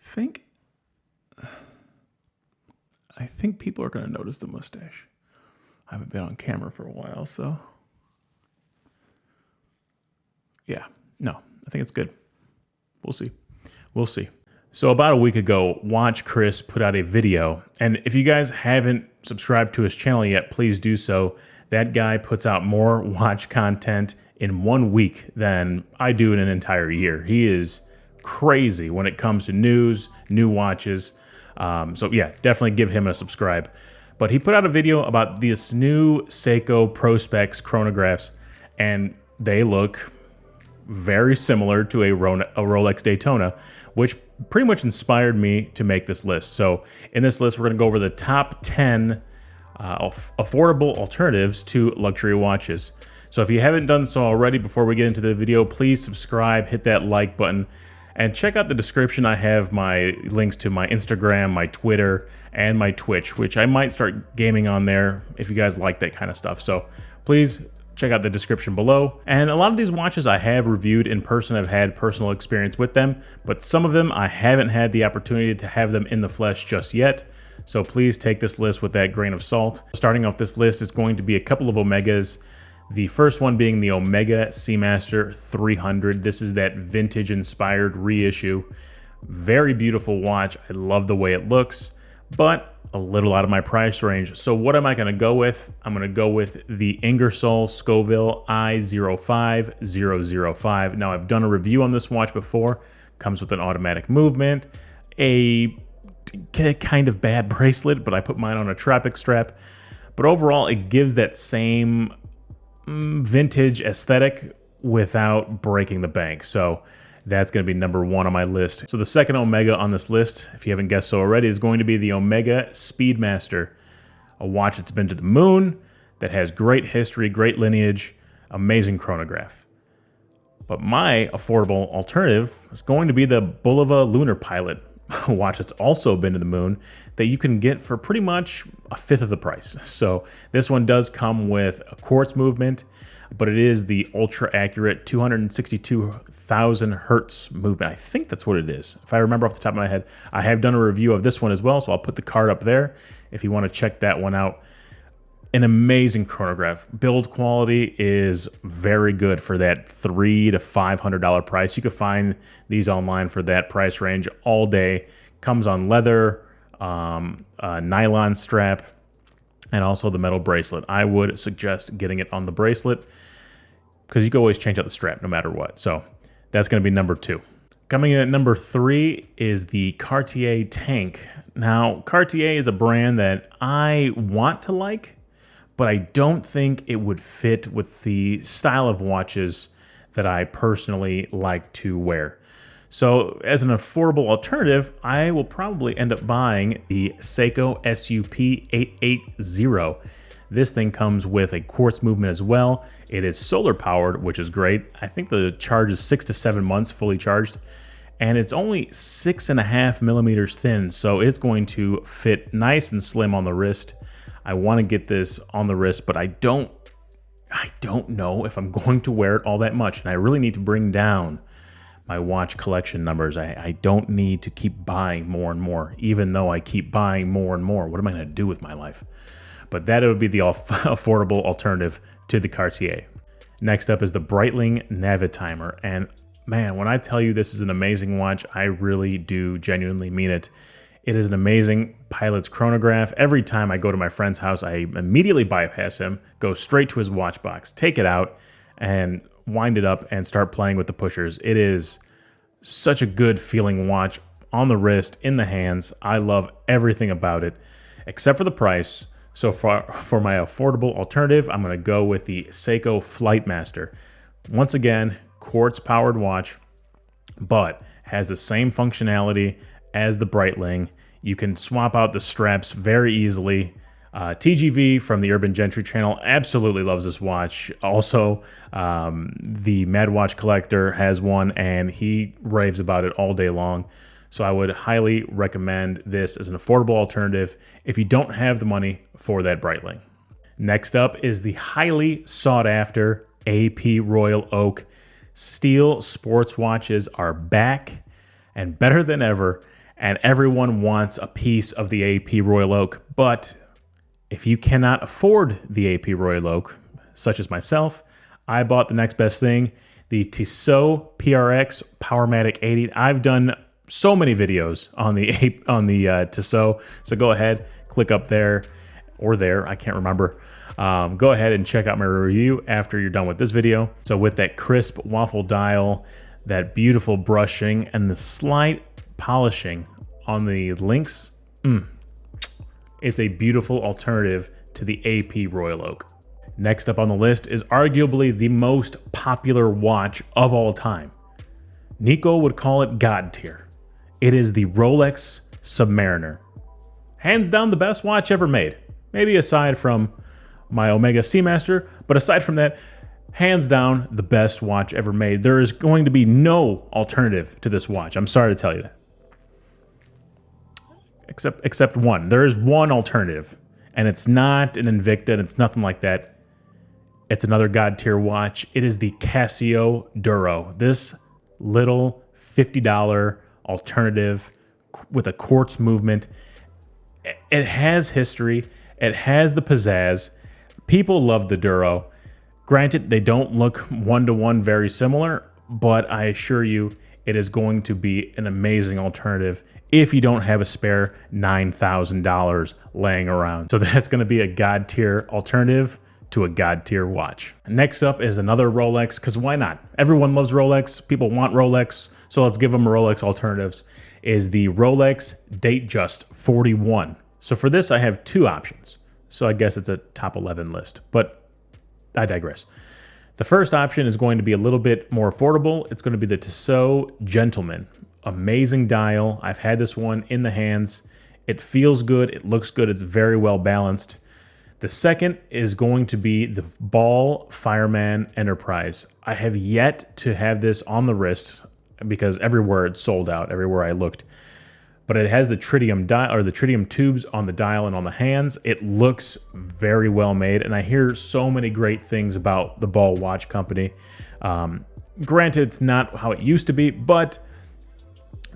think people are going to notice the mustache. I haven't been on camera for a while, so yeah, no, I think it's good. We'll see. We'll see. So about a week ago, Watch Chris put out a video, and if you guys haven't subscribed to his channel yet, please do so. That guy puts out more watch content in 1 week than I do in an entire year. He is crazy when it comes to news, new watches. So yeah, definitely give him a subscribe. But he put out a video about this new Seiko Pro Specs chronographs, and they look very similar to a Rolex Daytona, which pretty much inspired me to make this list. So in this list, we're going to go over the top 10 affordable alternatives to luxury watches. So if you haven't done so already, before we get into the video, please subscribe, hit that like button, and check out the description. I have my links to my Instagram, my Twitter, and my Twitch, which I might start gaming on there if you guys like that kind of stuff. So please check out the description below. And a lot of these watches I have reviewed in person. I've had personal experience with them, but some of them I haven't had the opportunity to have them in the flesh just yet. So please take this list with that grain of salt. Starting off this list is going to be a couple of Omegas. The first one being the Omega Seamaster 300. This is that vintage inspired reissue. Very beautiful watch. I love the way it looks, but a little out of my price range. So what am I going to go with? I'm going to go with the Ingersoll Scovill I05005. Now, I've done a review on this watch before. Comes with an automatic movement, a kind of bad bracelet, but I put mine on a Tropic strap. But overall, it gives that same vintage aesthetic without breaking the bank. So that's going to be number one on my list. So the second Omega on this list, if you haven't guessed so already, is going to be the Omega Speedmaster, a watch that's been to the moon, that has great history, great lineage, amazing chronograph. But my affordable alternative is going to be the Bulova Lunar Pilot, a watch that's also been to the moon, that you can get for pretty much a fifth of the price. So this one does come with a quartz movement, but it is the ultra accurate 262,000 hertz movement. I think that's what it is, if I remember off the top of my head. I have done a review of this one as well, so I'll put the card up there if you want to check that one out. An amazing chronograph. Build quality is very good for that $300 to $500 price. You can find these online for that price range all day. Comes on leather, a nylon strap, and also the metal bracelet. I would suggest getting it on the bracelet because you can always change out the strap no matter what. So that's going to be number two. Coming in at number three is the Cartier Tank. Now, Cartier is a brand that I want to like, but I don't think it would fit with the style of watches that I personally like to wear. So as an affordable alternative, I will probably end up buying the Seiko SUP880. This thing comes with a quartz movement as well. It is solar powered, which is great. I think the charge is 6 to 7 months fully charged, and it's only 6.5 millimeters thin. So it's going to fit nice and slim on the wrist. I want to get this on the wrist, but I don't know if I'm going to wear it all that much. And I really need to bring down my watch collection numbers. I don't need to keep buying more and more, even though I keep buying more and more. What am I going to do with my life? But that would be the affordable alternative to the Cartier. Next up is the Breitling Navitimer. And man, when I tell you this is an amazing watch, I really do genuinely mean it. It is an amazing pilot's chronograph. Every time I go to my friend's house, I immediately bypass him, go straight to his watch box, take it out, and wind it up and start playing with the pushers. It is such a good feeling watch on the wrist, in the hands. I love everything about it, except for the price. So for my affordable alternative, I'm going to go with the Seiko Flightmaster. Once again, quartz powered watch, but has the same functionality as the Breitling. You can swap out the straps very easily. TGV from the Urban Gentry channel absolutely loves this watch. Also, the Mad Watch Collector has one, and he raves about it all day long. So I would highly recommend this as an affordable alternative if you don't have the money for that Breitling. Next up is the highly sought after AP Royal Oak. Steel sports watches are back and better than ever. and everyone wants a piece of the AP Royal Oak. But if you cannot afford the AP Royal Oak, such as myself, I bought the next best thing, the Tissot PRX Powermatic 80. I've done so many videos on the Tissot, so go ahead, click up there or there, I can't remember. Go ahead and check out my review after you're done with this video. So with that crisp waffle dial, that beautiful brushing, and the slight polishing on the links, it's a beautiful alternative to the AP Royal Oak. Next up on the list is arguably the most popular watch of all time. Nico would call it God tier. It is the Rolex Submariner. Hands down the best watch ever made. Maybe aside from my Omega Seamaster, but aside from that, hands down the best watch ever made. There is going to be no alternative to this watch. I'm sorry to tell you that. Except one. There is one alternative, and it's not an Invicta, and it's nothing like that. It's another God tier watch. It is the Casio Duro. This little $50 alternative with a quartz movement. It has history. It has the pizzazz. People love the Duro. Granted, they don't look one-to-one very similar, but I assure you it is going to be an amazing alternative if you don't have a spare $9,000 laying around. So that's going to be a God tier alternative to a God tier watch. Next up is another Rolex, because why not? Everyone loves Rolex. People want Rolex, so let's give them Rolex alternatives. Is the Rolex Datejust 41. So for this, I have two options. So I guess it's a top 11 list, but I digress. The first option is going to be a little bit more affordable. It's going to be the Tissot Gentleman. Amazing dial. I've had this one in the hands. It feels good. It looks good. It's very well balanced. The second is going to be the Ball Fireman Enterprise. I have yet to have this on the wrist because everywhere it's sold out, everywhere I looked. But it has the tritium dial, or the tritium tubes on the dial and on the hands. It looks very well made, and I hear so many great things about the Ball Watch Company. Granted, it's not how it used to be, but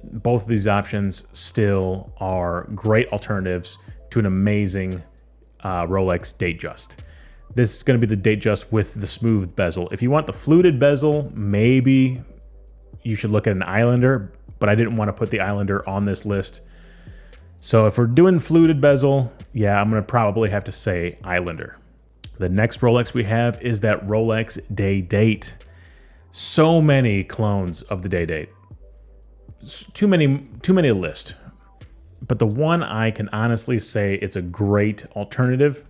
both of these options still are great alternatives to an amazing Rolex Datejust. This is going to be the Datejust with the smooth bezel. If you want the fluted bezel, maybe you should look at an Islander, but I didn't want to put the Islander on this list. So if we're doing fluted bezel, yeah, I'm going to probably have to say Islander. The next Rolex we have is that Rolex Day-Date. So many clones of the Day-Date. Too many to list. But the one I can honestly say it's a great alternative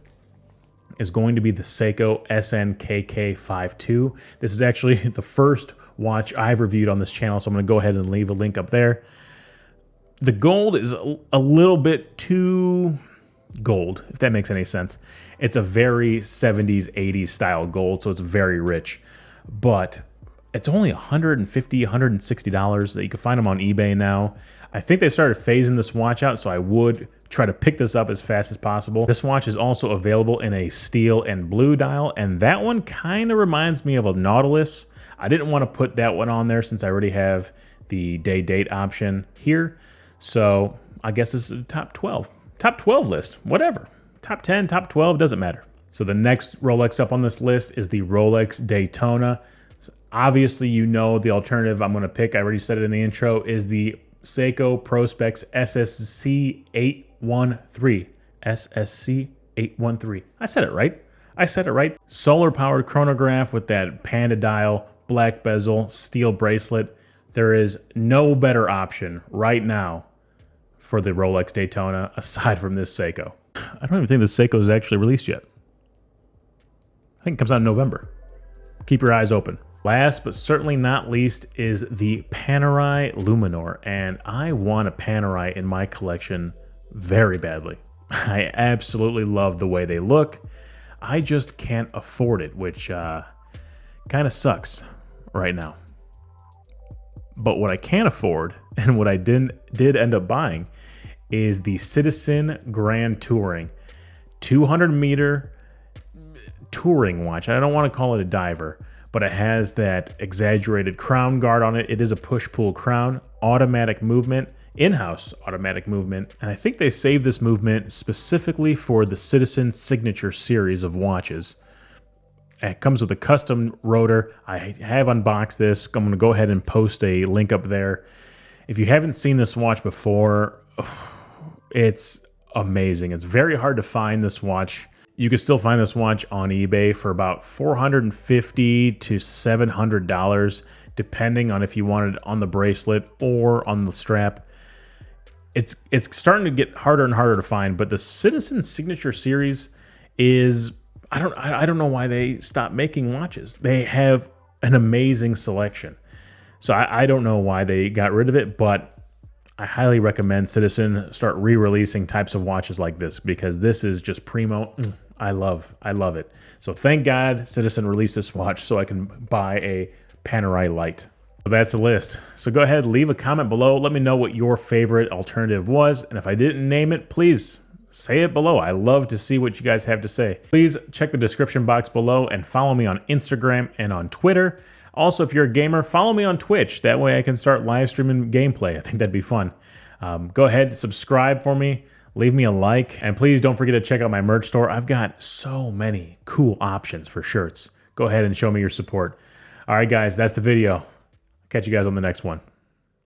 is going to be the Seiko SNKK52. This is actually the first watch I've reviewed on this channel, so I'm going to go ahead and leave a link up there. The gold is a little bit too gold, if that makes any sense. It's a very 70s, 80s style gold, so it's very rich. But it's only $150, $160 that you can find them on eBay now. I think they've started phasing this watch out, so I would try to pick this up as fast as possible. This watch is also available in a steel and blue dial, and that one kind of reminds me of a Nautilus. I didn't want to put that one on there since I already have the Day-Date option here. So I guess this is a top 12. Top 12 list, whatever. Top 10, top 12, doesn't matter. So the next Rolex up on this list is the Rolex Daytona. Obviously, you know the alternative I'm going to pick, I already said it in the intro, is the Seiko Prospex SSC 813. SSC 813. I said it right. I said it right. Solar-powered chronograph with that panda dial, black bezel, steel bracelet. There is no better option right now for the Rolex Daytona aside from this Seiko. I don't even think this Seiko is actually released yet. I think it comes out in November. Keep your eyes open. Last but certainly not least is the Panerai Luminor, and I want a Panerai in my collection very badly. I absolutely love the way they look. I just can't afford it, which kind of sucks right now. But what I can afford, and what I did end up buying, is the Citizen Grand Touring 200-meter touring watch. I don't want to call it a diver, but it has that exaggerated crown guard on it. It is a push-pull crown, automatic movement. in-house automatic movement, and I think they saved this movement specifically for the Citizen Signature series of watches. It comes with a custom rotor. I have unboxed this. I'm going to go ahead and post a link up there. If you haven't seen this watch before, it's amazing. It's very hard to find this watch. You can still find this watch on eBay for about $450 to $700, depending on if you want it on the bracelet or on the strap. It's starting to get harder and harder to find, but the Citizen Signature series is, I don't know why they stopped making watches. They have an amazing selection. So I don't know why they got rid of it, but I highly recommend Citizen start re-releasing types of watches like this, because this is just primo. I love it. So thank God Citizen released this watch so I can buy a Panerai Light. So that's the list. So go ahead, leave a comment below. Let me know what your favorite alternative was. And if I didn't name it, please say it below. I love to see what you guys have to say. Please check the description box below and follow me on Instagram and on Twitter. Also, if you're a gamer, follow me on Twitch. That way I can start live streaming gameplay. I think that'd be fun. Go ahead, subscribe for me, leave me a like, and please don't forget to check out my merch store. I've got so many cool options for shirts. Go ahead and show me your support. All right, guys, that's the video. Catch you guys on the next one.